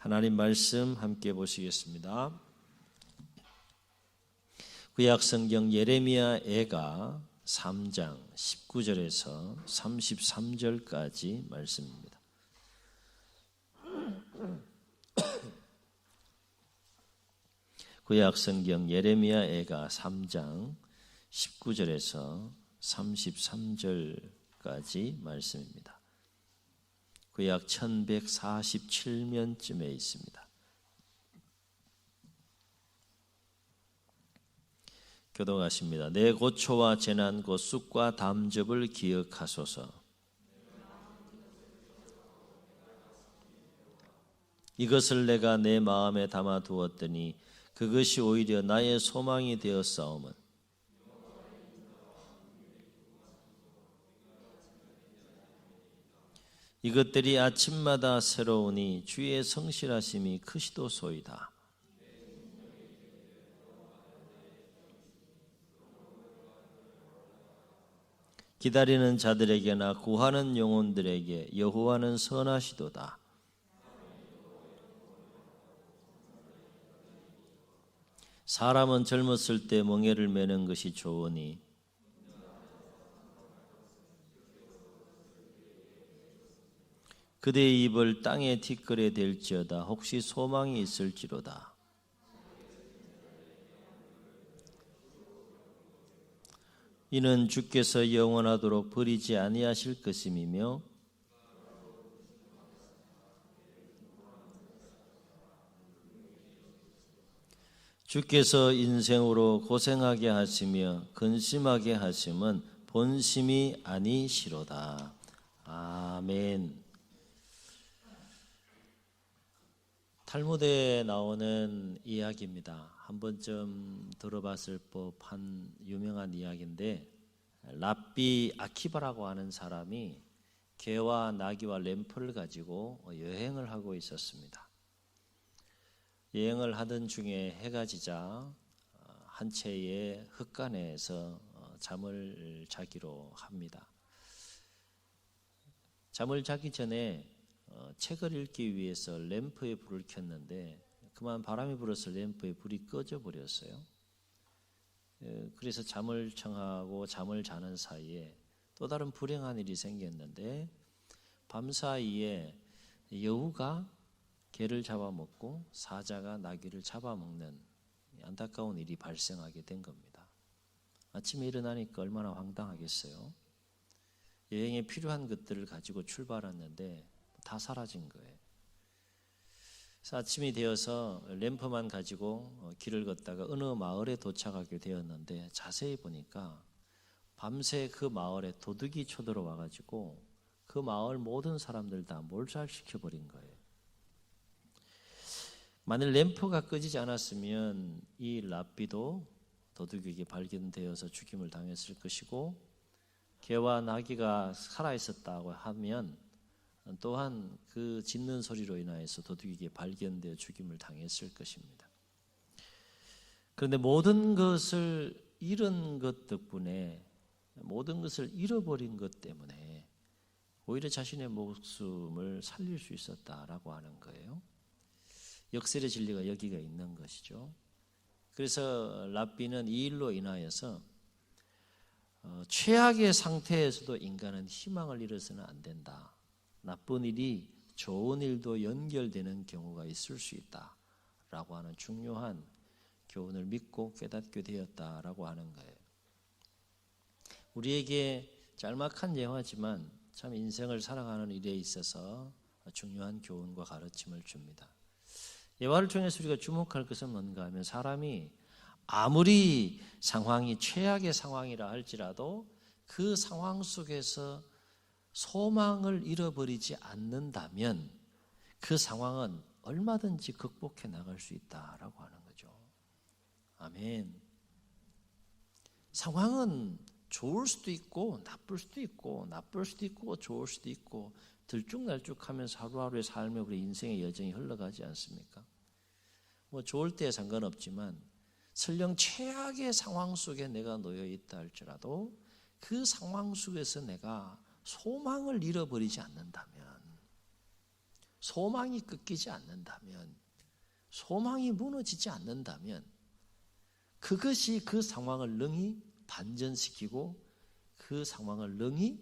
하나님 말씀 함께 보시겠습니다. 구약 성경 예레미야 애가 3장 19절에서 33절까지 말씀입니다. 구약 성경 예레미야 애가 3장 19절에서 33절까지 말씀입니다. 구약 1147면쯤에 있습니다. 교독하십니다. 내 고초와 재난 곧 쑥과 담즙을 기억하소서. 이것을 내가 내 마음에 담아 두었더니 그것이 오히려 나의 소망이 되었사오면 이것들이 아침마다 새로우니 주의 성실하심이 크시도소이다. 기다리는 자들에게나 구하는 영혼들에게 여호와는 선하시도다. 사람은 젊었을 때 멍에를 매는 것이 좋으니 그대의 입을 땅에 티끌에 댈지어다. 혹시 소망이 있을지로다. 이는 주께서 영원하도록 버리지 아니하실 것임이며 주께서 인생으로 고생하게 하시며 근심하게 하심은 본심이 아니시로다. 아멘. 탈무드에 나오는 이야기입니다. 한 번쯤 들어봤을 법한 유명한 이야기인데, 랍비 아키바라고 하는 사람이 개와 나귀와 램프를 가지고 여행을 하고 있었습니다. 여행을 하던 중에 해가 지자 한 채의 흙간에서 잠을 자기로 합니다. 잠을 자기 전에 책을 읽기 위해서 램프에 불을 켰는데 그만 바람이 불어서 램프에 불이 꺼져 버렸어요. 그래서 잠을 청하고 잠을 자는 사이에 또 다른 불행한 일이 생겼는데 밤사이에 여우가 개를 잡아먹고 사자가 나귀를 잡아먹는 안타까운 일이 발생하게 된 겁니다. 아침에 일어나니까 얼마나 황당하겠어요. 여행에 필요한 것들을 가지고 출발했는데 다 사라진 거예요. 그래서 아침이 되어서 램프만 가지고 길을 걷다가 어느 마을에 도착하게 되었는데 자세히 보니까 밤새 그 마을에 도둑이 쳐들어와가지고 그 마을 모든 사람들 다 몰살시켜버린 거예요. 만일 램프가 꺼지지 않았으면 이 랍비도 도둑에게 발견되어서 죽임을 당했을 것이고 개와 나귀가 살아있었다고 하면 또한 그 짖는 소리로 인하여서 도둑에게 발견되어 죽임을 당했을 것입니다. 그런데 모든 것을 잃은 것 덕분에 모든 것을 잃어버린 것 때문에 오히려 자신의 목숨을 살릴 수 있었다라고 하는 거예요. 역설의 진리가 여기가 있는 것이죠. 그래서 랍비는 이 일로 인하여서 최악의 상태에서도 인간은 희망을 잃어서는 안 된다. 나쁜 일이 좋은 일도 연결되는 경우가 있을 수 있다라고 하는 중요한 교훈을 믿고 깨닫게 되었다라고 하는 거예요. 우리에게 짤막한 예화지만 참 인생을 살아가는 일에 있어서 중요한 교훈과 가르침을 줍니다. 예화를 통해서 우리가 주목할 것은 뭔가 하면 사람이 아무리 상황이 최악의 상황이라 할지라도 그 상황 속에서 소망을 잃어버리지 않는다면 그 상황은 얼마든지 극복해 나갈 수 있다라고 하는 거죠. 아멘. 상황은 좋을 수도 있고 나쁠 수도 있고 나쁠 수도 있고 좋을 수도 있고 들쭉날쭉하면서 하루하루의 삶의 우리 인생의 여정이 흘러가지 않습니까? 뭐 좋을 때 상관없지만 설령 최악의 상황 속에 내가 놓여 있다 할지라도 그 상황 속에서 내가 소망을 잃어버리지 않는다면 소망이 꺾이지 않는다면, 소망이 무너지지 않는다면 그것이 그 상황을 능히 반전시키고 그 상황을 능히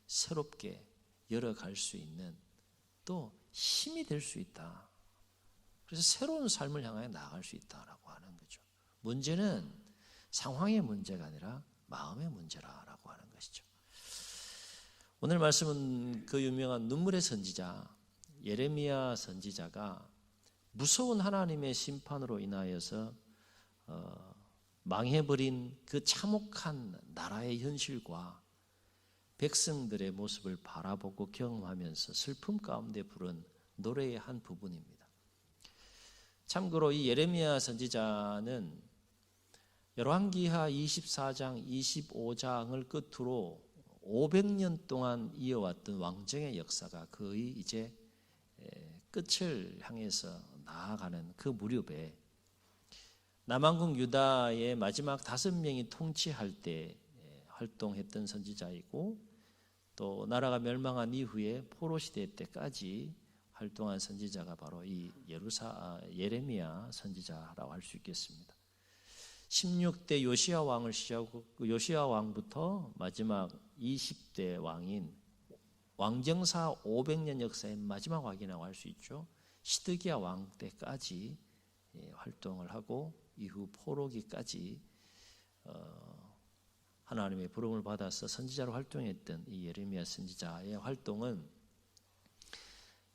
새롭게 열어갈 수 있는 또 힘이 될 수 있다. 그래서 새로운 삶을 향해 나아갈 수 있다라고 하는 거죠. 문제는 상황의 문제가 아니라 마음의 문제라고 하는 것이죠. 오늘 말씀은 그 유명한 눈물의 선지자 예레미야 선지자가 무서운 하나님의 심판으로 인하여서 망해버린 그 참혹한 나라의 현실과 백성들의 모습을 바라보고 경험하면서 슬픔 가운데 부른 노래의 한 부분입니다. 참고로 이 예레미야 선지자는 열왕기하 24장, 25장을 끝으로 500년 동안 이어왔던 왕정의 역사가 거의 이제 끝을 향해서 나아가는 그 무렵에 남왕국 유다의 마지막 5명이 통치할 때 활동했던 선지자이고 또 나라가 멸망한 이후에 포로 시대 때까지 활동한 선지자가 바로 이 예레미야 선지자라고 할 수 있겠습니다. 16대 요시야 왕을 시작하고 요시야 왕부터 마지막 20대 왕인 왕정사 500년 역사의 마지막 왕이라고 할 수 있죠. 시드기야 왕 때까지 활동을 하고 이후 포로기까지 하나님의 부름을 받아서 선지자로 활동했던 이 예레미야 선지자의 활동은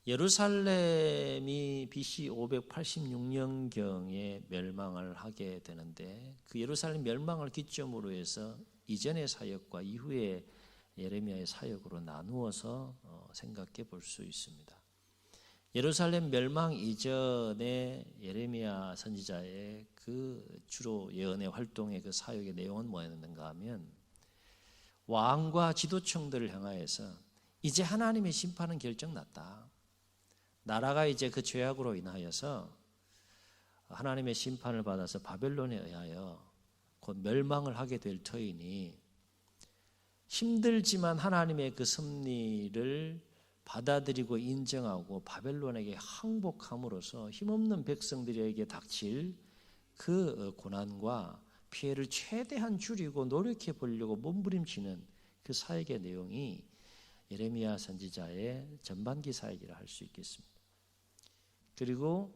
예루살렘이 BC 586년경에 멸망을 하게 되는데 그 예루살렘 멸망을 기점으로 해서 이전의 사역과 이후의 예레미야의 사역으로 나누어서 생각해 볼 수 있습니다. 예루살렘 멸망 이전에 예레미야 선지자의 그 주로 예언의 활동의 그 사역의 내용은 뭐였는가 하면 왕과 지도층들을 향하여서 이제 하나님의 심판은 결정났다. 나라가 이제 그 죄악으로 인하여서 하나님의 심판을 받아서 바벨론에 의하여 곧 멸망을 하게 될 터이니 힘들지만 하나님의 그 섭리를 받아들이고 인정하고 바벨론에게 항복함으로써 힘없는 백성들에게 닥칠 그 고난과 피해를 최대한 줄이고 노력해 보려고 몸부림치는 그 사역의 내용이 예레미야 선지자의 전반기 사역이라 할 수 있겠습니다. 그리고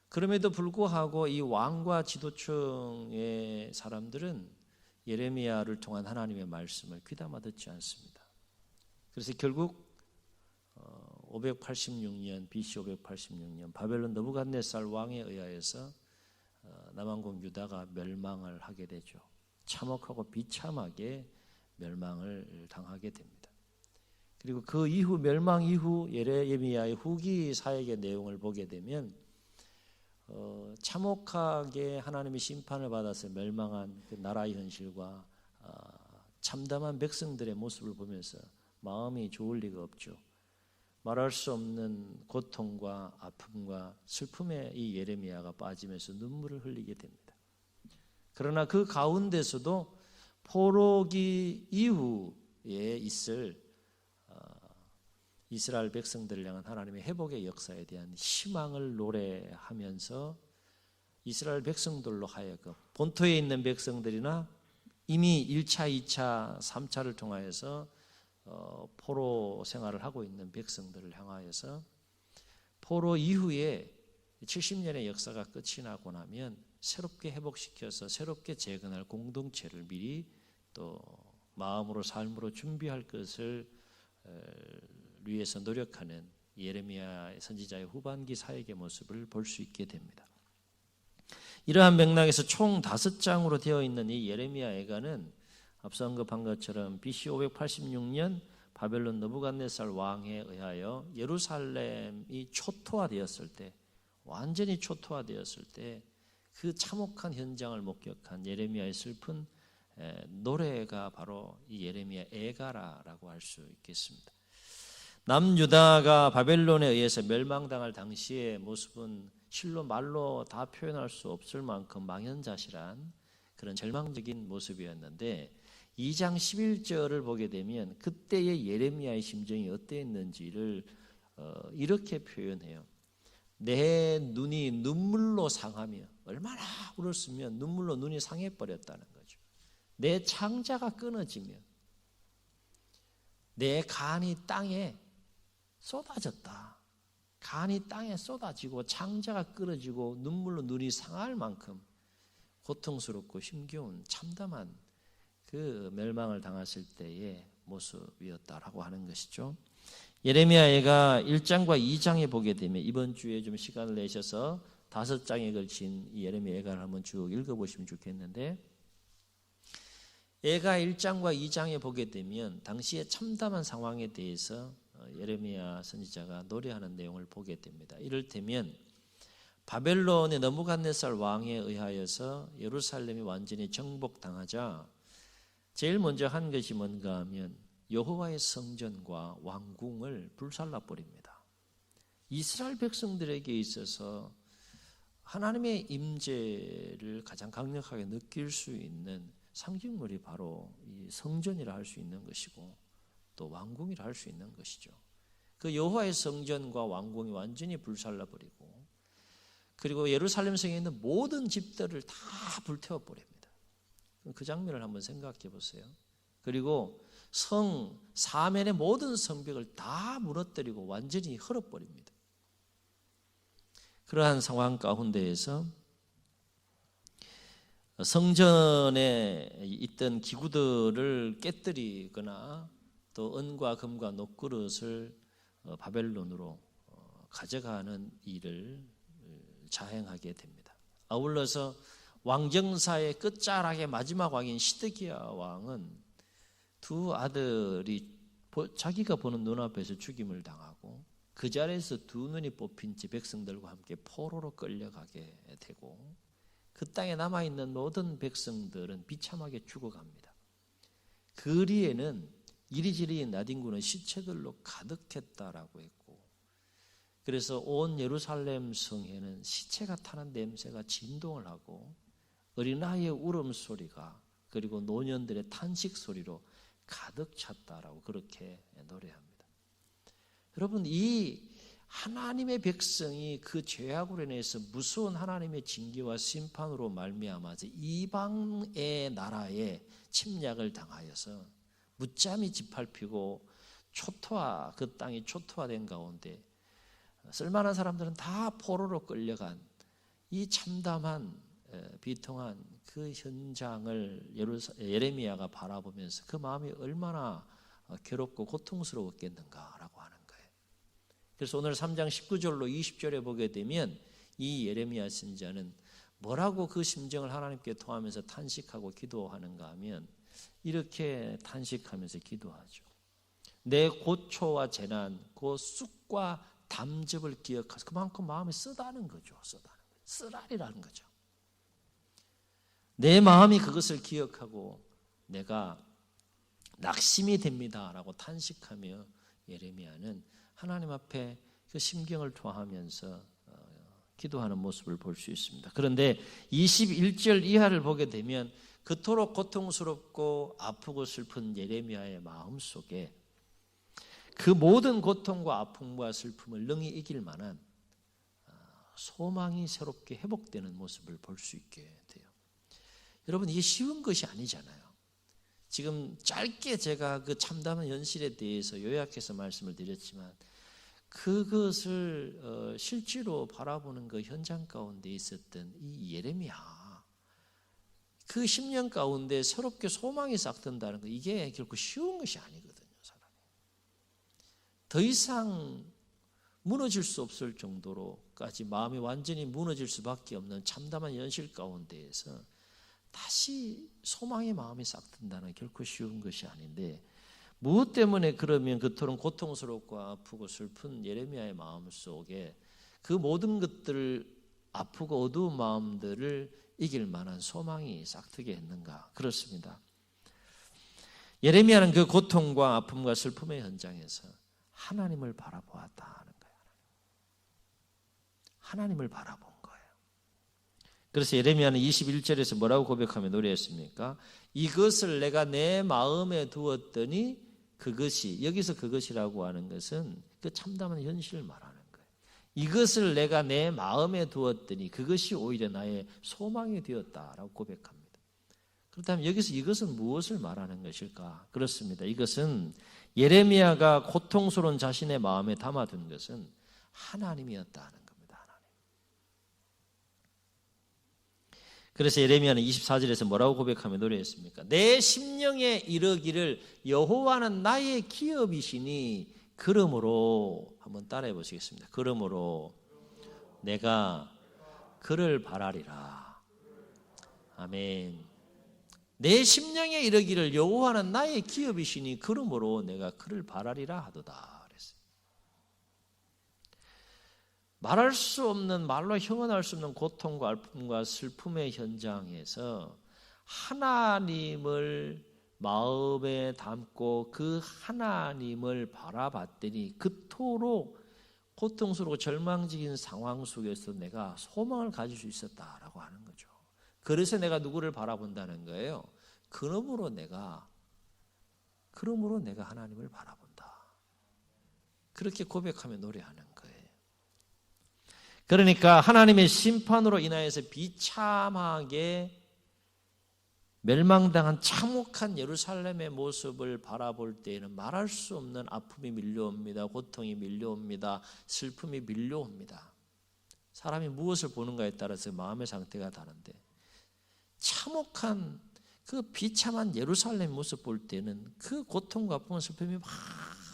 그럼에도 불구하고 이 왕과 지도층의 사람들은 예레미야를 통한 하나님의 말씀을 귀담아 듣지 않습니다. 그래서 결국 586년 BC 586년 바벨론 느부갓네살 왕에 의하여서 남왕국 유다가 멸망을 하게 되죠. 참혹하고 비참하게 멸망을 당하게 됩니다. 그리고 그 이후 멸망 이후 예레미야의 후기 사역의 내용을 보게 되면 참혹하게 하나님의 심판을 받아서 멸망한 그 나라의 현실과 참담한 백성들의 모습을 보면서 마음이 좋을 리가 없죠. 말할 수 없는 고통과 아픔과 슬픔에 이 예레미야가 빠지면서 눈물을 흘리게 됩니다. 그러나 그 가운데서도 포로기 이후에 있을 이스라엘 백성들을 향한 하나님의 회복의 역사에 대한 희망을 노래하면서 이스라엘 백성들로 하여금 본토에 있는 백성들이나 이미 1차, 2차, 3차를 통하여서 포로 생활을 하고 있는 백성들을 향하여서 포로 이후에 70년의 역사가 끝이 나고 나면 새롭게 회복시켜서 새롭게 재건할 공동체를 미리 또 마음으로 삶으로 준비할 것을 위해서 노력하는 예레미야 선지자의 후반기 사역의 모습을 볼 수 있게 됩니다. 이러한 맥락에서 총 5장으로 되어 있는 이 예레미야 애가는 앞서 언급한 것처럼 BC 586년 바벨론 느부갓네살 왕에 의하여 예루살렘이 초토화되었을 때, 완전히 초토화되었을 때 그 참혹한 현장을 목격한 예레미야의 슬픈 노래가 바로 이 예레미야 애가라고 할 수 있겠습니다. 남유다가 바벨론에 의해서 멸망당할 당시의 모습은 실로 말로 다 표현할 수 없을 만큼 망연자실한 그런 절망적인 모습이었는데 2장 11절을 보게 되면 그때의 예레미야의 심정이 어땠는지를 이렇게 표현해요. 내 눈이 눈물로 상하며, 얼마나 울었으면 눈물로 눈이 상해버렸다는 거죠. 내 창자가 끊어지며 내 간이 땅에 쏟아졌다. 간이 땅에 쏟아지고 창자가 끊어지고 눈물로 눈이 상할 만큼 고통스럽고 힘겨운 참담한 그 멸망을 당했을 때의 모습이었다라고 하는 것이죠. 예레미야가 1장과 2장에 보게 되면, 이번 주에 좀 시간을 내셔서 5장에 걸친 이 예레미야 예가를 한번 쭉 읽어보시면 좋겠는데, 예가 1장과 2장에 보게 되면 당시의 참담한 상황에 대해서 예레미야 선지자가 노래하는 내용을 보게 됩니다. 이를테면 바벨론의 느부갓네살 왕에 의하여서 예루살렘이 완전히 정복당하자 제일 먼저 한 것이 뭔가 하면 여호와의 성전과 왕궁을 불살라 버립니다. 이스라엘 백성들에게 있어서 하나님의 임재를 가장 강력하게 느낄 수 있는 상징물이 바로 이 성전이라 할 수 있는 것이고 또 왕궁이라 할 수 있는 것이죠. 그 여호와의 성전과 왕궁이 완전히 불살라 버리고, 그리고 예루살렘 성에 있는 모든 집들을 다 불태워 버립니다. 그 장면을 한번 생각해 보세요. 그리고 성 사면의 모든 성벽을 다 무너뜨리고 완전히 헐어버립니다. 그러한 상황 가운데에서 성전에 있던 기구들을 깨뜨리거나 또 은과 금과 녹그릇을 바벨론으로 가져가는 일을 자행하게 됩니다. 아울러서 왕정사의 끝자락의 마지막 왕인 시드기야 왕은 두 아들이 자기가 보는 눈앞에서 죽임을 당하고 그 자리에서 두 눈이 뽑힌 지 백성들과 함께 포로로 끌려가게 되고, 그 땅에 남아있는 모든 백성들은 비참하게 죽어갑니다. 거리에는 이리저리 나뒹구는 시체들로 가득했다라고 했고, 그래서 온 예루살렘 성에는 시체가 타는 냄새가 진동을 하고 어린아이의 울음소리가 그리고 노년들의 탄식 소리로 가득 찼다라고 그렇게 노래합니다. 여러분, 이 하나님의 백성이 그 죄악으로 인해서 무서운 하나님의 징계와 심판으로 말미암아서 이방의 나라에 침략을 당하여서 무참히 짓밟히고 그 땅이 초토화된 가운데 쓸만한 사람들은 다 포로로 끌려간 이 참담한 비통한 그 현장을 예레미야가 바라보면서 그 마음이 얼마나 괴롭고 고통스러웠겠는가라고 하는 거예요. 그래서 오늘 3장 19절로 20절에 보게 되면 이 예레미야 선지자는 뭐라고 그 심정을 하나님께 토하면서 탄식하고 기도하는가 하면 이렇게 탄식하면서 기도하죠. 내 고초와 재난, 그 쑥과 담즙을 기억하서 그만큼 마음이 쓰다는 거죠. 쓰라리라는 거죠. 내 마음이 그것을 기억하고 내가 낙심이 됩니다라고 탄식하며 예레미야는 하나님 앞에 그 심경을 토하면서 기도하는 모습을 볼 수 있습니다. 그런데 21절 이하를 보게 되면 그토록 고통스럽고 아프고 슬픈 예레미야의 마음 속에 그 모든 고통과 아픔과 슬픔을 능히 이길 만한 소망이 새롭게 회복되는 모습을 볼 수 있게 돼요. 여러분, 이게 쉬운 것이 아니잖아요. 지금 짧게 제가 그 참담한 현실에 대해서 요약해서 말씀을 드렸지만 그것을 실제로 바라보는 그 현장 가운데 있었던 이 예레미야, 그 10년 가운데 새롭게 소망이 싹튼다는 거, 이게 결코 쉬운 것이 아니거든요. 사람이 더 이상 무너질 수 없을 정도로까지 마음이 완전히 무너질 수밖에 없는 참담한 현실 가운데에서 다시 소망의 마음이 싹튼다는 게 결코 쉬운 것이 아닌데, 무엇 때문에 그러면 그토록 고통스럽고 아프고 슬픈 예레미야의 마음 속에 그 모든 것들을, 아프고 어두운 마음들을 이길 만한 소망이 싹트게 했는가? 그렇습니다. 예레미야는 그 고통과 아픔과 슬픔의 현장에서 하나님을 바라보았다는 거예요. 하나님을 바라본 거예요. 그래서 예레미야는 21절에서 뭐라고 고백하며 노래했습니까? 이것을 내가 내 마음에 두었더니, 그것이, 여기서 그것이라고 하는 것은 그 참담한 현실을 말하는 거예요. 이것을 내가 내 마음에 두었더니 그것이 오히려 나의 소망이 되었다라고 고백합니다. 그렇다면 여기서 이것은 무엇을 말하는 것일까? 그렇습니다. 이것은 예레미야가 고통스러운 자신의 마음에 담아둔 것은 하나님이었다는 겁니다. 하나님. 그래서 예레미야는 24절에서 뭐라고 고백하며 노래했습니까? 내 심령에 이르기를 여호와는 나의 기업이시니 그러므로 한번 따라해 보시겠습니다. 그러므로 내가 그를 바라리라. 아멘. 내 심령에 이르기를 여호와는 나의 기업이시니 그러므로 내가 그를 바라리라 하도다 그랬어요. 말할 수 없는, 말로 형언할 수 없는 고통과 아픔과 슬픔의 현장에서 하나님을 마음에 담고 그 하나님을 바라봤더니 그토록 고통스럽고 절망적인 상황 속에서 내가 소망을 가질 수 있었다라고 하는 거죠. 그래서 내가 누구를 바라본다는 거예요? 그러므로 내가 하나님을 바라본다. 그렇게 고백하며 노래하는 거예요. 그러니까 하나님의 심판으로 인하여서 비참하게 멸망당한 참혹한 예루살렘의 모습을 바라볼 때에는 말할 수 없는 아픔이 밀려옵니다. 고통이 밀려옵니다. 슬픔이 밀려옵니다. 사람이 무엇을 보는가에 따라서 마음의 상태가 다른데 참혹한 그 비참한 예루살렘 모습 볼 때는 그 고통과 아픔과 슬픔이 막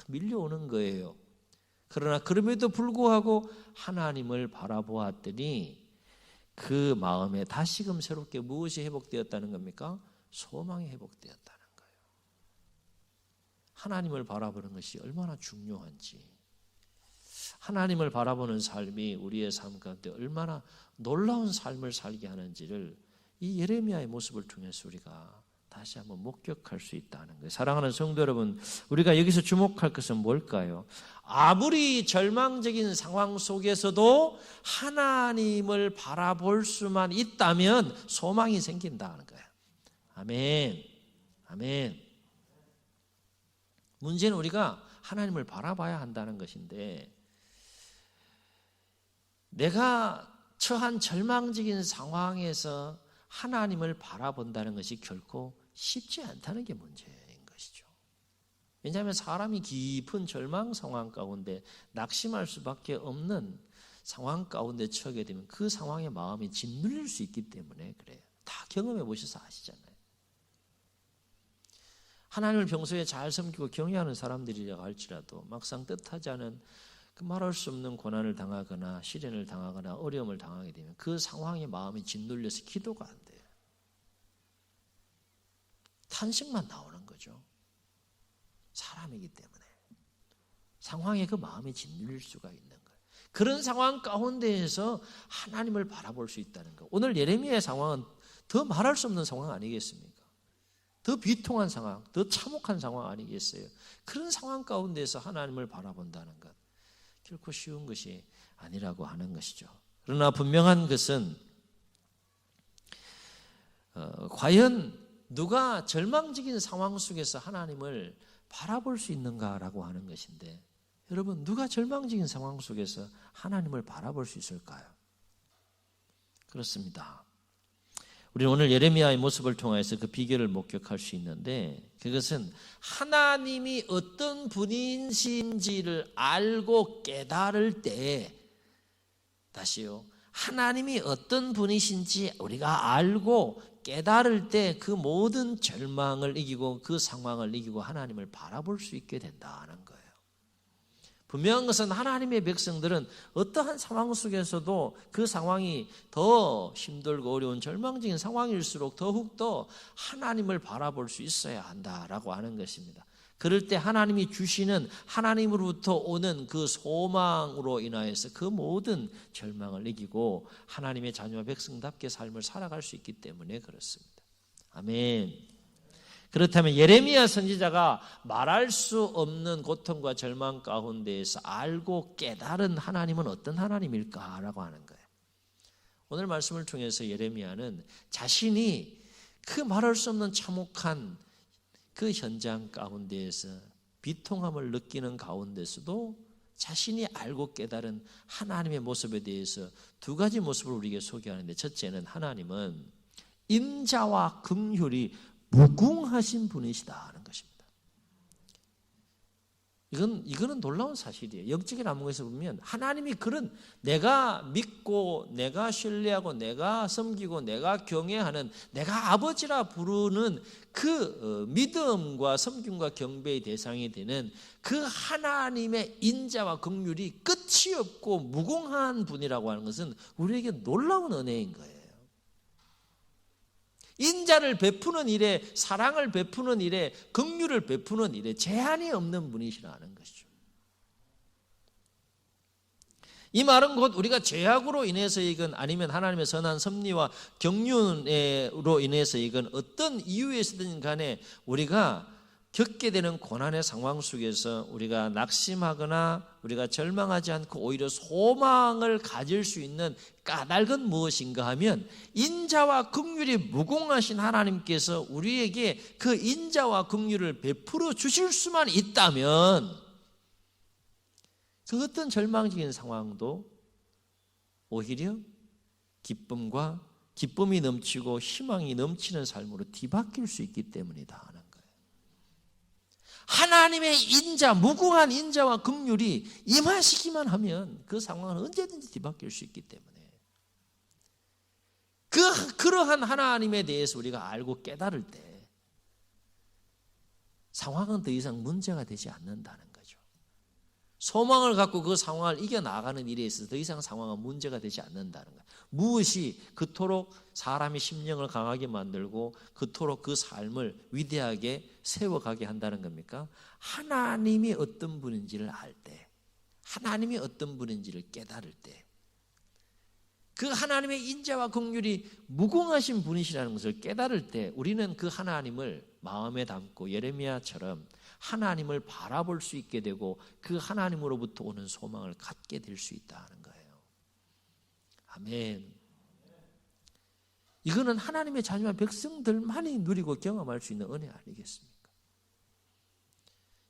밀려오는 거예요. 그러나 그럼에도 불구하고 하나님을 바라보았더니 그 마음에 다시금 새롭게 무엇이 회복되었다는 겁니까? 소망이 회복되었다는 거예요. 하나님을 바라보는 것이 얼마나 중요한지, 하나님을 바라보는 삶이 우리의 삶 가운데 얼마나 놀라운 삶을 살게 하는지를 이 예레미야의 모습을 통해서 우리가 다시 한번 목격할 수 있다는 거예요. 사랑하는 성도 여러분, 우리가 여기서 주목할 것은 뭘까요? 아무리 절망적인 상황 속에서도 하나님을 바라볼 수만 있다면 소망이 생긴다는 거예요. 아멘. 아멘. 문제는 우리가 하나님을 바라봐야 한다는 것인데, 내가 처한 절망적인 상황에서 하나님을 바라본다는 것이 결코 쉽지 않다는 게 문제인 것이죠. 왜냐하면 사람이 깊은 절망 상황 가운데 낙심할 수밖에 없는 상황 가운데 처하게 되면 그 상황에 마음이 짓눌릴 수 있기 때문에 그래요. 다 경험해 보셔서 아시잖아요. 하나님을 평소에 잘 섬기고 경외하는 사람들이라고 할지라도 막상 뜻하지 않은 그 말할 수 없는 고난을 당하거나 시련을 당하거나 어려움을 당하게 되면 그 상황에 마음이 짓눌려서 기도가 안 돼요. 탄식만 나오는 거죠. 사람이기 때문에 상황에 그 마음이 짓눌릴 수가 있는 거예요. 그런 상황 가운데에서 하나님을 바라볼 수 있다는 거. 오늘 예레미야의 상황은 더 말할 수 없는 상황 아니겠습니까? 더 비통한 상황, 더 참혹한 상황 아니겠어요? 그런 상황 가운데서 하나님을 바라본다는 것, 결코 쉬운 것이 아니라고 하는 것이죠. 그러나 분명한 것은 과연 누가 절망적인 상황 속에서 하나님을 바라볼 수 있는가라고 하는 것인데, 여러분, 누가 절망적인 상황 속에서 하나님을 바라볼 수 있을까요? 그렇습니다. 우리는 오늘 예레미야의 모습을 통해서 그 비결을 목격할 수 있는데, 그것은 하나님이 어떤 분이신지를 알고 깨달을 때, 다시요, 하나님이 어떤 분이신지 우리가 알고 깨달을 때 그 모든 절망을 이기고 그 상황을 이기고 하나님을 바라볼 수 있게 된다는 거예요. 분명한 것은 하나님의 백성들은 어떠한 상황 속에서도 그 상황이 더 힘들고 어려운 절망적인 상황일수록 더욱더 하나님을 바라볼 수 있어야 한다라고 하는 것입니다. 그럴 때 하나님이 주시는 하나님으로부터 오는 그 소망으로 인하여서 그 모든 절망을 이기고 하나님의 자녀와 백성답게 삶을 살아갈 수 있기 때문에 그렇습니다. 아멘. 그렇다면 예레미야 선지자가 말할 수 없는 고통과 절망 가운데에서 알고 깨달은 하나님은 어떤 하나님일까라고 하는 거예요. 오늘 말씀을 통해서 예레미야는 자신이 그 말할 수 없는 참혹한 그 현장 가운데에서 비통함을 느끼는 가운데서도 자신이 알고 깨달은 하나님의 모습에 대해서 두 가지 모습을 우리에게 소개하는데, 첫째는 하나님은 인자와 긍휼이 무궁하신 분이시다는 것입니다. 이거는 놀라운 사실이에요. 영적인 안목에서 보면 하나님이 그런 내가 믿고 내가 신뢰하고 내가 섬기고 내가 경외하는, 내가 아버지라 부르는 그 믿음과 섬김과 경배의 대상이 되는 그 하나님의 인자와 긍휼이 끝이 없고 무궁한 분이라고 하는 것은 우리에게 놀라운 은혜인 거예요. 인자를 베푸는 일에, 사랑을 베푸는 일에, 긍휼을 베푸는 일에 제한이 없는 분이시라는 것이죠. 이 말은 곧 우리가 죄악으로 인해서이건 아니면 하나님의 선한 섭리와 경륜으로 인해서이건 어떤 이유에서든 간에 우리가 겪게 되는 고난의 상황 속에서 우리가 낙심하거나 우리가 절망하지 않고 오히려 소망을 가질 수 있는 까닭은 무엇인가 하면, 인자와 긍휼이 무궁하신 하나님께서 우리에게 그 인자와 긍휼을 베풀어 주실 수만 있다면 그 어떤 절망적인 상황도 오히려 기쁨이 넘치고 희망이 넘치는 삶으로 뒤바뀔 수 있기 때문이다 하는 거예요. 하나님의 인자, 무궁한 인자와 긍휼이 임하시기만 하면 그 상황은 언제든지 뒤바뀔 수 있기 때문에, 그러한 하나님에 대해서 우리가 알고 깨달을 때 상황은 더 이상 문제가 되지 않는다는 거죠. 소망을 갖고 그 상황을 이겨나가는 일에 있어서 더 이상 상황은 문제가 되지 않는다는 거예요. 무엇이 그토록 사람의 심령을 강하게 만들고 그토록 그 삶을 위대하게 세워가게 한다는 겁니까? 하나님이 어떤 분인지를 알 때, 하나님이 어떤 분인지를 깨달을 때, 그 하나님의 인자와 긍휼이 무궁하신 분이시라는 것을 깨달을 때 우리는 그 하나님을 마음에 담고 예레미야처럼 하나님을 바라볼 수 있게 되고 그 하나님으로부터 오는 소망을 갖게 될 수 있다는 거예요. 아멘. 이거는 하나님의 자녀와 백성들만이 누리고 경험할 수 있는 은혜 아니겠습니까?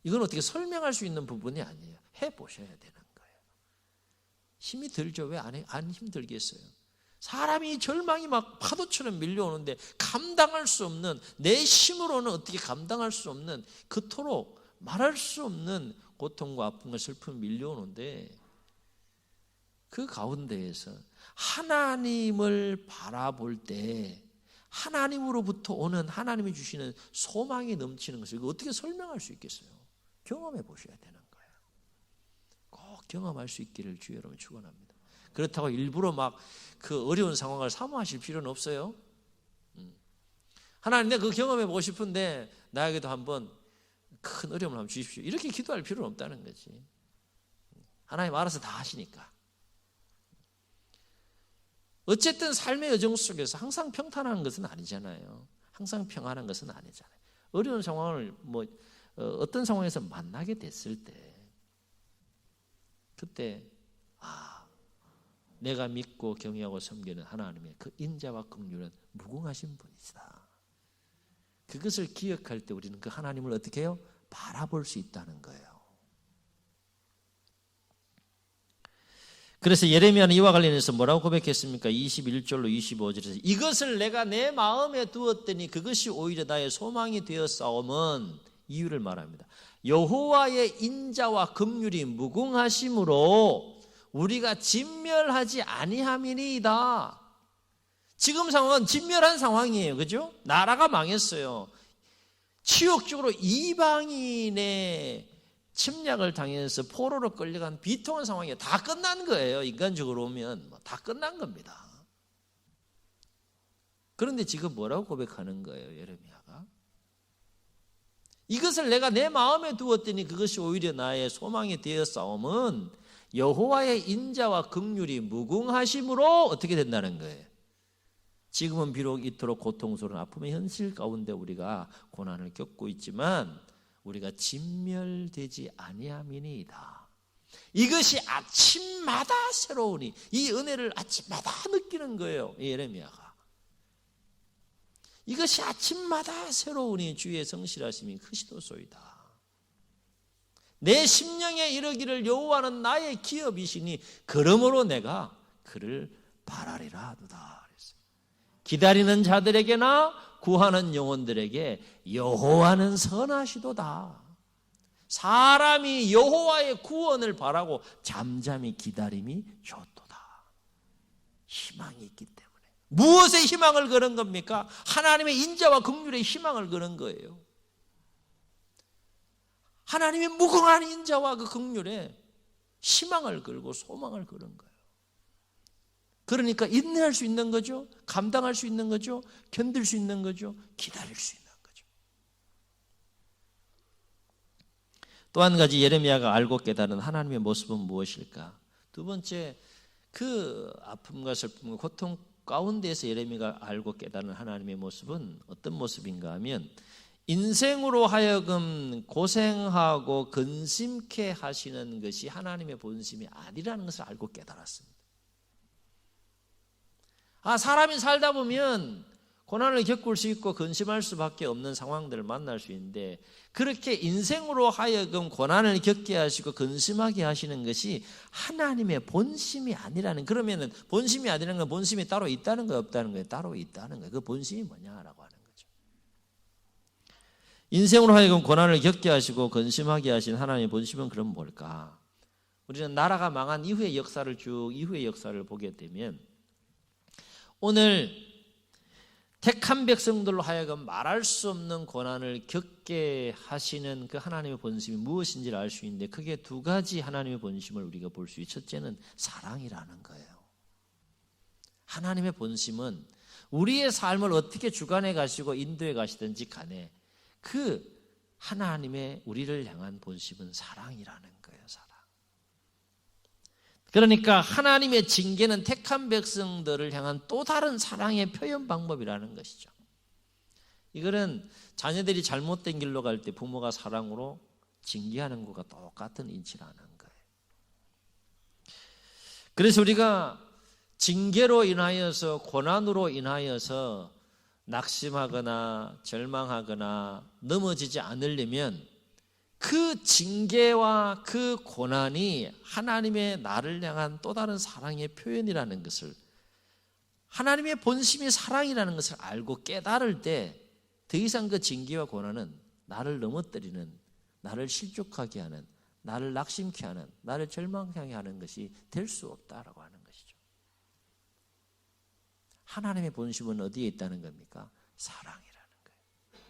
이건 어떻게 설명할 수 있는 부분이 아니에요. 해보셔야 되는 거예요. 힘이 들죠. 왜 안 힘들겠어요? 사람이 절망이 막 파도처럼 밀려오는데 감당할 수 없는, 내 힘으로는 어떻게 감당할 수 없는, 그토록 말할 수 없는 고통과 아픔과 슬픔이 밀려오는데, 그 가운데에서 하나님을 바라볼 때 하나님으로부터 오는, 하나님이 주시는 소망이 넘치는 것을 어떻게 설명할 수 있겠어요? 경험해 보셔야 되는 거예요. 꼭 경험할 수 있기를 주의 여러분 축원합니다. 그렇다고 일부러 막 그 어려운 상황을 사모하실 필요는 없어요. 하나님, 내가 그 경험해 보고 싶은데 나에게도 한번 큰 어려움을 한번 주십시오. 이렇게 기도할 필요는 없다는 거지. 하나님 알아서 다 하시니까. 어쨌든 삶의 여정 속에서 항상 평탄한 것은 아니잖아요. 항상 평안한 것은 아니잖아요. 어려운 상황을 어떤 상황에서 만나게 됐을 때, 그때 내가 믿고 경외하고 섬기는 하나님의 그 인자와 긍휼은 무궁하신 분이시다. 그것을 기억할 때 우리는 그 하나님을 어떻게 해요? 바라볼 수 있다는 거예요. 그래서 예레미야는 이와 관련해서 뭐라고 고백했습니까? 21절로 25절에서 이것을 내가 내 마음에 두었더니 그것이 오히려 나의 소망이 되었사옴은, 이유를 말합니다. 여호와의 인자와 긍휼이 무궁하심으로 우리가 진멸하지 아니함이니이다. 지금 상황은 진멸한 상황이에요. 그죠? 나라가 망했어요. 치욕적으로 이방인의 침략을 당해서 포로로 끌려간 비통한 상황이 다 끝난 거예요. 인간적으로 보면 다 끝난 겁니다. 그런데 지금 뭐라고 고백하는 거예요, 예레미야가? 이것을 내가 내 마음에 두었더니 그것이 오히려 나의 소망이 되었사옴은 여호와의 인자와 긍휼이 무궁하심으로 어떻게 된다는 거예요? 지금은 비록 이토록 고통스러운 아픔의 현실 가운데 우리가 고난을 겪고 있지만 우리가 진멸되지 아니함이니이다. 이것이 아침마다 새로우니, 이 은혜를 아침마다 느끼는 거예요, 예레미야가. 이것이 아침마다 새로우니 주의 성실하심이 크시도소이다. 내 심령에 이르기를 여호와는 나의 기업이시니 그러므로 내가 그를 바라리라 하도다. 기다리는 자들에게나 구하는 영혼들에게 여호와는 선하시도다. 사람이 여호와의 구원을 바라고 잠잠히 기다림이 좋도다. 희망이 있기 때문에. 무엇에 희망을 거는 겁니까? 하나님의 인자와 긍휼에 희망을 거는 거예요. 하나님의 무궁한 인자와 그 긍휼에 희망을 걸고 소망을 거는 거예요. 그러니까 인내할 수 있는 거죠. 감당할 수 있는 거죠. 견딜 수 있는 거죠. 기다릴 수 있는 거죠. 또 한 가지 예레미야가 알고 깨달은 하나님의 모습은 무엇일까? 두 번째, 그 아픔과 슬픔과 고통 가운데에서 예레미야가 알고 깨달은 하나님의 모습은 어떤 모습인가 하면 인생으로 하여금 고생하고 근심케 하시는 것이 하나님의 본심이 아니라는 것을 알고 깨달았습니다. 사람이 살다 보면 고난을 겪을 수 있고 근심할 수밖에 없는 상황들을 만날 수 있는데, 그렇게 인생으로 하여금 고난을 겪게 하시고 근심하게 하시는 것이 하나님의 본심이 아니라는, 그러면은 본심이 아니라는 건 본심이 따로 있다는 거예요, 없다는 거예요? 따로 있다는 거예요. 그 본심이 뭐냐라고 하는 거죠. 인생으로 하여금 고난을 겪게 하시고 근심하게 하신 하나님의 본심은 그럼 뭘까? 우리는 나라가 망한 이후의 역사를 이후의 역사를 보게 되면, 오늘 택한 백성들로 하여금 말할 수 없는 고난을 겪게 하시는 그 하나님의 본심이 무엇인지를 알 수 있는데, 크게 두 가지 하나님의 본심을 우리가 볼 수 있어요. 첫째는 사랑이라는 거예요. 하나님의 본심은 우리의 삶을 어떻게 주관해 가시고 인도해 가시든지 간에 그 하나님의 우리를 향한 본심은 사랑이라는 거예요. 사랑. 그러니까 하나님의 징계는 택한 백성들을 향한 또 다른 사랑의 표현 방법이라는 것이죠. 이거는 자녀들이 잘못된 길로 갈 때 부모가 사랑으로 징계하는 것과 똑같은 이치라는 거예요. 그래서 우리가 징계로 인하여서, 고난으로 인하여서 낙심하거나 절망하거나 넘어지지 않으려면 그 징계와 그 고난이 하나님의 나를 향한 또 다른 사랑의 표현이라는 것을, 하나님의 본심이 사랑이라는 것을 알고 깨달을 때 더 이상 그 징계와 고난은 나를 넘어뜨리는, 나를 실족하게 하는, 나를 낙심케 하는, 나를 절망하게 하는 것이 될 수 없다라고 하는 것이죠. 하나님의 본심은 어디에 있다는 겁니까? 사랑이라는 거예요.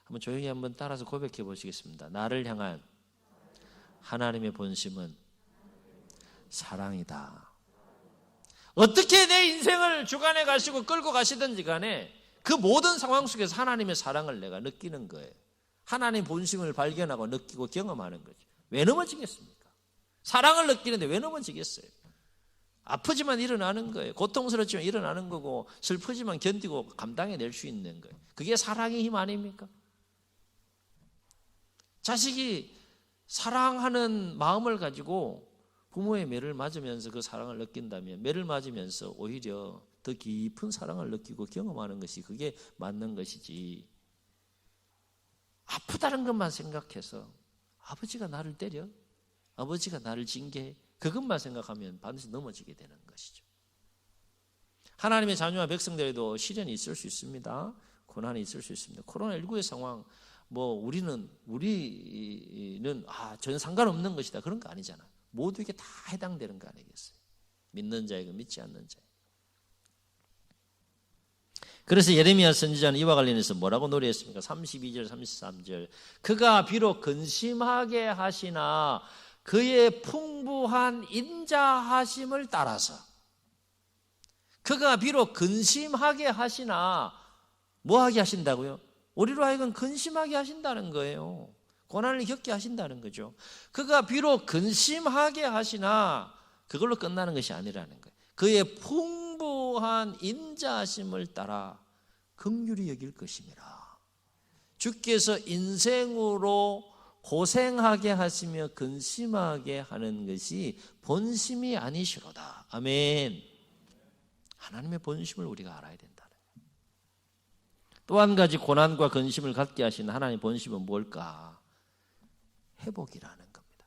한번 조용히 한번 따라서 고백해 보시겠습니다. 나를 향한 하나님의 본심은 사랑이다. 어떻게 내 인생을 주관해 가시고 끌고 가시든지 간에 그 모든 상황 속에서 하나님의 사랑을 내가 느끼는 거예요. 하나님의 본심을 발견하고 느끼고 경험하는 거죠. 왜 넘어지겠습니까? 사랑을 느끼는데 왜 넘어지겠어요? 아프지만 일어나는 거예요. 고통스럽지만 일어나는 거고, 슬프지만 견디고 감당해낼 수 있는 거예요. 그게 사랑의 힘 아닙니까? 자식이 사랑하는 마음을 가지고 부모의 매를 맞으면서 그 사랑을 느낀다면, 매를 맞으면서 오히려 더 깊은 사랑을 느끼고 경험하는 것이 그게 맞는 것이지, 아프다는 것만 생각해서 아버지가 나를 때려, 아버지가 나를 징계해, 그것만 생각하면 반드시 넘어지게 되는 것이죠. 하나님의 자녀와 백성들에도 시련이 있을 수 있습니다. 고난이 있을 수 있습니다. 코로나19의 상황, 우리는 전혀 상관없는 것이다, 그런 거 아니잖아. 모두에게 다 해당되는 거 아니겠어요? 믿는 자이고 믿지 않는 자이고. 그래서 예레미야 선지자는 이와 관련해서 뭐라고 노래했습니까? 32절 33절, 그가 비록 근심하게 하시나 그의 풍부한 인자하심을 따라서, 그가 비록 근심하게 하시나 뭐하게 하신다고요? 우리로 하여금 근심하게 하신다는 거예요. 고난을 겪게 하신다는 거죠. 그가 비록 근심하게 하시나 그걸로 끝나는 것이 아니라는 거예요. 그의 풍부한 인자하심을 따라 긍휼히 여길 것임이라. 주께서 인생으로 고생하게 하시며 근심하게 하는 것이 본심이 아니시로다. 아멘. 하나님의 본심을 우리가 알아야 된다. 또 한 가지 고난과 근심을 갖게 하신 하나님의 본심은 뭘까? 회복이라는 겁니다.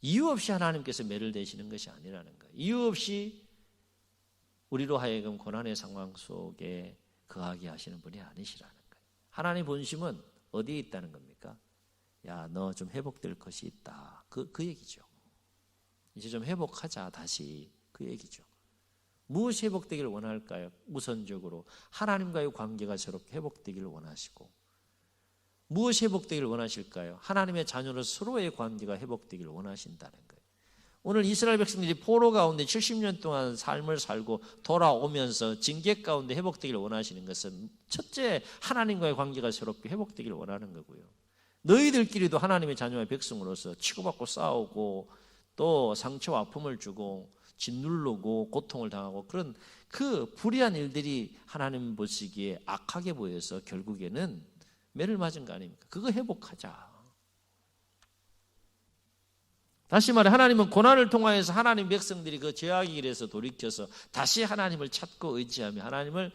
이유 없이 하나님께서 매를 대시는 것이 아니라는 거예요. 이유 없이 우리로 하여금 고난의 상황 속에 거하게 하시는 분이 아니시라는 거예요. 하나님의 본심은 어디에 있다는 겁니까? 야, 너 좀 회복될 것이 있다. 그 얘기죠. 이제 좀 회복하자 다시, 그 얘기죠. 무엇이 회복되기를 원할까요? 우선적으로 하나님과의 관계가 새롭게 회복되기를 원하시고, 무엇이 회복되기를 원하실까요? 하나님의 자녀로서 서로의 관계가 회복되기를 원하신다는 거예요. 오늘 이스라엘 백성들이 포로 가운데 70년 동안 삶을 살고 돌아오면서 징계 가운데 회복되기를 원하시는 것은 첫째, 하나님과의 관계가 새롭게 회복되기를 원하는 거고요. 너희들끼리도 하나님의 자녀와 백성으로서 치고받고 싸우고 또 상처와 아픔을 주고 짓누르고 고통을 당하고 그런 그 불의한 일들이 하나님 보시기에 악하게 보여서 결국에는 매를 맞은 거 아닙니까? 그거 회복하자. 다시 말해 하나님은 고난을 통하여서 하나님 백성들이 그 죄악의 길에서 돌이켜서 다시 하나님을 찾고 의지하며 하나님을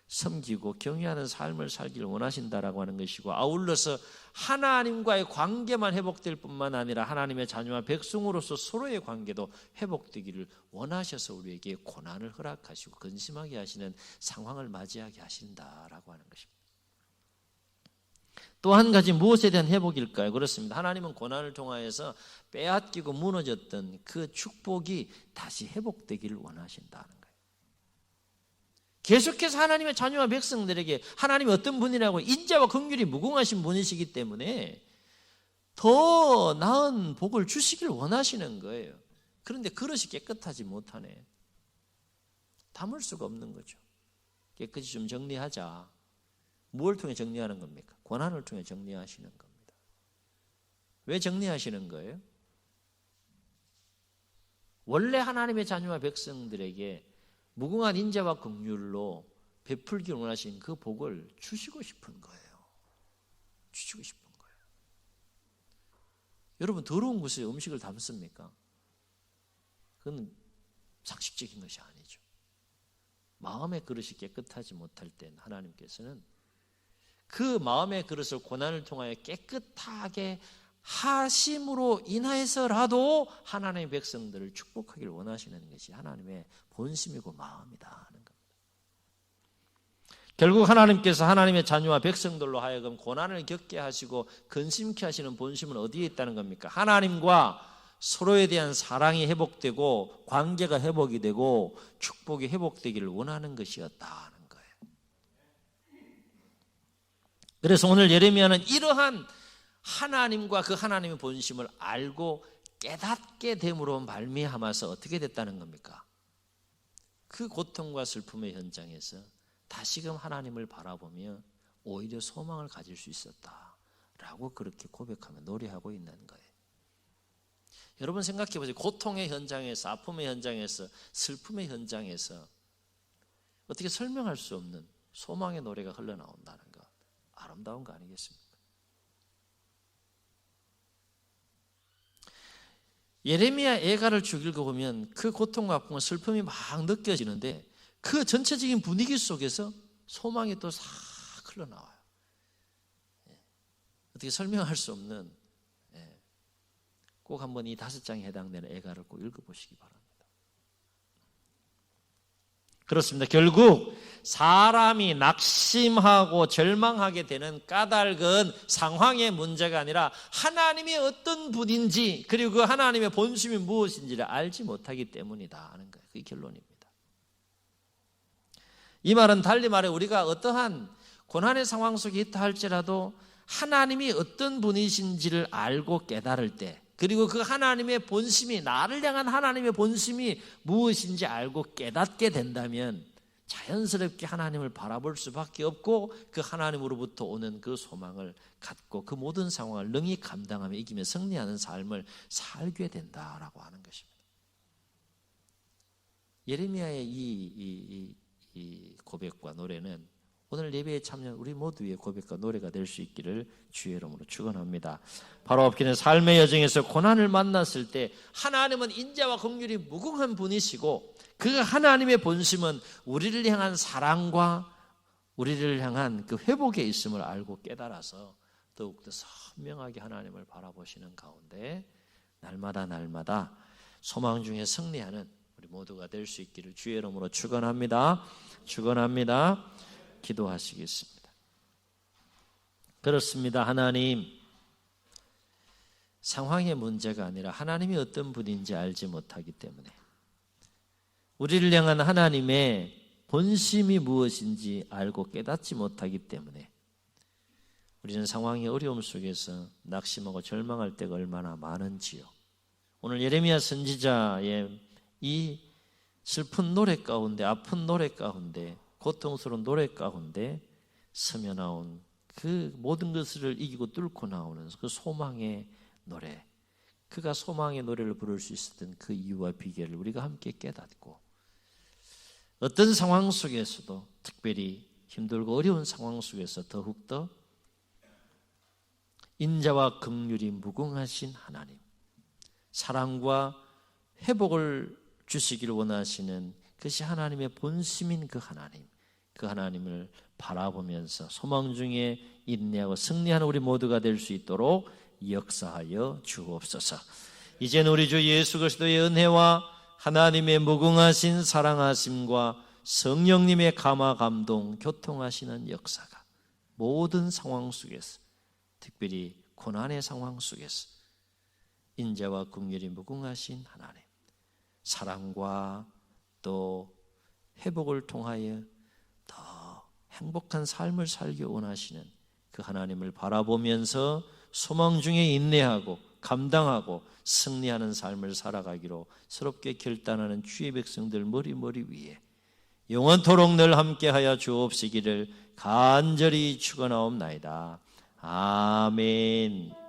섬기고 경외하는 삶을 살기를 원하신다라고 하는 것이고, 아울러서 하나님과의 관계만 회복될 뿐만 아니라 하나님의 자녀와 백성으로서 서로의 관계도 회복되기를 원하셔서 우리에게 고난을 허락하시고 근심하게 하시는 상황을 맞이하게 하신다라고 하는 것입니다. 또 한 가지 무엇에 대한 회복일까요? 그렇습니다. 하나님은 고난을 통하여서 빼앗기고 무너졌던 그 축복이 다시 회복되기를 원하신다는 거예요. 계속해서 하나님의 자녀와 백성들에게 하나님이 어떤 분이라고 인자와 긍휼이 무궁하신 분이시기 때문에 더 나은 복을 주시길 원하시는 거예요. 그런데 그릇이 깨끗하지 못하네. 담을 수가 없는 거죠. 깨끗이 좀 정리하자. 무엇을 통해 정리하는 겁니까? 고난을 통해 정리하시는 겁니다. 왜 정리하시는 거예요? 원래 하나님의 자녀와 백성들에게 무궁한 인자와 긍휼로 베풀기를 원하신 그 복을 주시고 싶은 거예요. 주시고 싶은 거예요. 여러분, 더러운 곳에 음식을 담습니까? 그건 상식적인 것이 아니죠. 마음의 그릇이 깨끗하지 못할 땐 하나님께서는 그 마음의 그릇을 고난을 통하여 깨끗하게 하심으로 인하여서라도 하나님의 백성들을 축복하기를 원하시는 것이 하나님의 본심이고 마음이다 하는 겁니다. 결국 하나님께서 하나님의 자녀와 백성들로 하여금 고난을 겪게 하시고 근심케 하시는 본심은 어디에 있다는 겁니까? 하나님과 서로에 대한 사랑이 회복되고 관계가 회복이 되고 축복이 회복되기를 원하는 것이었다는 거예요. 그래서 오늘 예레미야는 이러한 하나님과 그 하나님의 본심을 알고 깨닫게 됨으로 말미암아서 어떻게 됐다는 겁니까? 그 고통과 슬픔의 현장에서 다시금 하나님을 바라보며 오히려 소망을 가질 수 있었다라고 그렇게 고백하며 노래하고 있는 거예요. 여러분 생각해 보세요. 고통의 현장에서, 아픔의 현장에서, 슬픔의 현장에서 어떻게 설명할 수 없는 소망의 노래가 흘러나온다는 것, 아름다운 거 아니겠습니까? 예레미야 애가를 쭉 읽어보면 그 고통과 아픔과 슬픔이 막 느껴지는데 그 전체적인 분위기 속에서 소망이 또 싹 흘러나와요. 어떻게 설명할 수 없는, 꼭 한번 이 5장에 해당되는 애가를 꼭 읽어보시기 바랍니다. 그렇습니다. 결국 사람이 낙심하고 절망하게 되는 까닭은 상황의 문제가 아니라 하나님이 어떤 분인지 그리고 그 하나님의 본심이 무엇인지를 알지 못하기 때문이다 하는 거예요. 그게 결론입니다. 이 말은 달리 말해 우리가 어떠한 고난의 상황 속에 있다 할지라도 하나님이 어떤 분이신지를 알고 깨달을 때, 그리고 그 하나님의 본심이, 나를 향한 하나님의 본심이 무엇인지 알고 깨닫게 된다면 자연스럽게 하나님을 바라볼 수밖에 없고 그 하나님으로부터 오는 그 소망을 갖고 그 모든 상황을 능히 감당하며 이기며 승리하는 삶을 살게 된다라고 하는 것입니다. 예레미야의 이 고백과 노래는 오늘 예배에 참여한 우리 모두의 고백과 노래가 될 수 있기를 주의 이름으로 축원합니다. 바로 앞기는 삶의 여정에서 고난을 만났을 때 하나님은 인자와 긍휼이 무궁한 분이시고 그 하나님의 본심은 우리를 향한 사랑과 우리를 향한 그 회복에 있음을 알고 깨달아서 더욱더 선명하게 하나님을 바라보시는 가운데 날마다 소망 중에 승리하는 우리 모두가 될 수 있기를 주의 이름으로 축원합니다. 기도하시겠습니다. 그렇습니다. 하나님, 상황의 문제가 아니라 하나님이 어떤 분인지 알지 못하기 때문에 우리를 향한 하나님의 본심이 무엇인지 알고 깨닫지 못하기 때문에 우리는 상황의 어려움 속에서 낙심하고 절망할 때가 얼마나 많은지요. 오늘 예레미야 선지자의 이 슬픈 노래 가운데, 아픈 노래 가운데, 고통스러운 노래 가운데 스며 나온 그 모든 것을 이기고 뚫고 나오는 그 소망의 노래, 그가 소망의 노래를 부를 수 있었던 그 이유와 비결을 우리가 함께 깨닫고 어떤 상황 속에서도 특별히 힘들고 어려운 상황 속에서 더욱더 인자와 긍휼이 무궁하신 하나님, 사랑과 회복을 주시기를 원하시는 그것이 하나님의 본심인 그 하나님을 바라보면서 소망 중에 인내하고 승리하는 우리 모두가 될 수 있도록 역사하여 주옵소서. 이제는 우리 주 예수 그리스도의 은혜와 하나님의 무궁하신 사랑하심과 성령님의 감화 감동 교통하시는 역사가 모든 상황 속에서, 특별히 고난의 상황 속에서 인자와 긍휼이 무궁하신 하나님, 사랑과 또 회복을 통하여 더 행복한 삶을 살기 원하시는 그 하나님을 바라보면서 소망 중에 인내하고 감당하고 승리하는 삶을 살아가기로 새롭게 결단하는 주의 백성들 머리 위에 영원토록 늘 함께하여 주옵시기를 간절히 축원하옵나이다. 아멘.